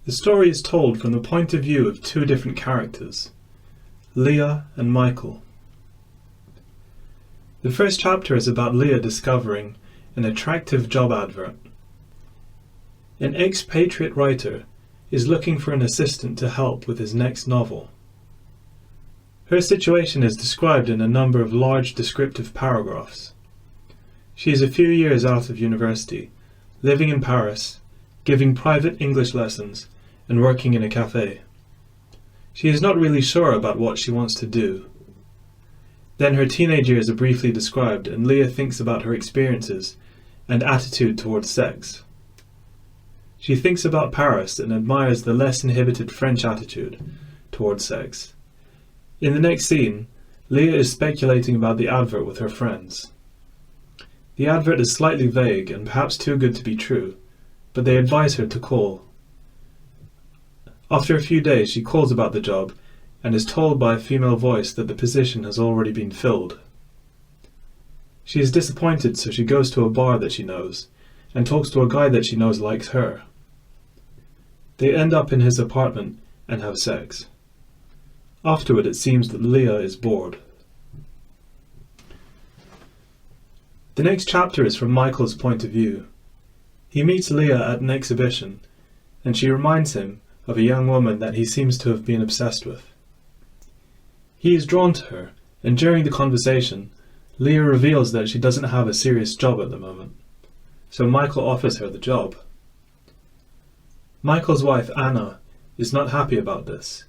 The story is told from the point of view of two different characters, Leah and Michael. The first chapter is about Leah discovering an attractive job advert. An expatriate writer is looking for an assistant to help with his next novel. Her situation is described in a number of large descriptive paragraphs. She is a few years out of university, living in Paris, giving private English lessons, and working in a cafe. She is not really sure about what she wants to do. Then her teenage years are briefly described, and Leah thinks about her experiences and attitude towards sex. She thinks about Paris and admires the less inhibited French attitude towards sex. In the next scene, Leah is speculating about the advert with her friends. The advert is slightly vague and perhaps too good to be true, but they advise her to call. After a few days, she calls about the job and is told by a female voice that the position has already been filled. She is disappointed, so she goes to a bar that she knows and talks to a guy that she knows likes her. They end up in his apartment and have sex. Afterward, it seems that Leah is bored. The next chapter is from Michael's point of view. He meets Leah at an exhibition, and she reminds him of a young woman that he seems to have been obsessed with. He is drawn to her, and during the conversation, Leah reveals that she doesn't have a serious job at the moment, so Michael offers her the job. Michael's wife, Anna, is not happy about this,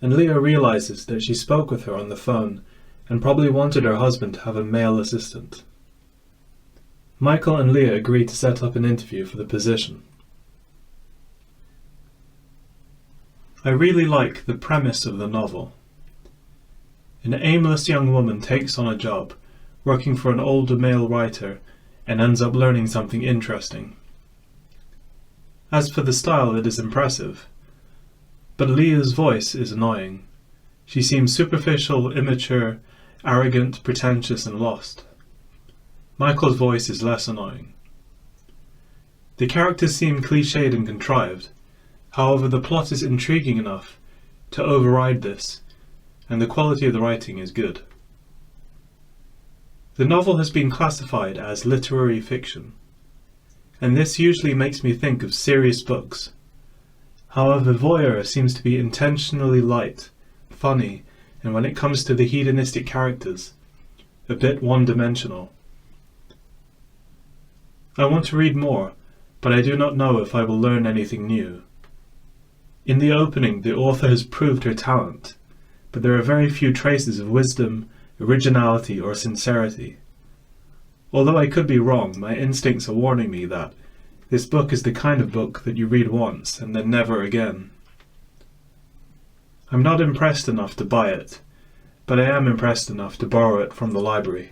and Leah realizes that she spoke with her on the phone and probably wanted her husband to have a male assistant. Michael and Leah agree to set up an interview for the position. I really like the premise of the novel. An aimless young woman takes on a job, working for an older male writer, and ends up learning something interesting. As for the style, it is impressive, but Leah's voice is annoying. She seems superficial, immature, arrogant, pretentious, and lost. Michael's voice is less annoying. The characters seem cliched and contrived. However, the plot is intriguing enough to override this, and the quality of the writing is good. The novel has been classified as literary fiction, and this usually makes me think of serious books. However, Voyeur seems to be intentionally light, funny, and when it comes to the hedonistic characters, a bit one-dimensional. I want to read more, but I do not know if I will learn anything new. In the opening, the author has proved her talent, but there are very few traces of wisdom, originality, or sincerity. Although I could be wrong, my instincts are warning me that this book is the kind of book that you read once and then never again. I'm not impressed enough to buy it, but I am impressed enough to borrow it from the library.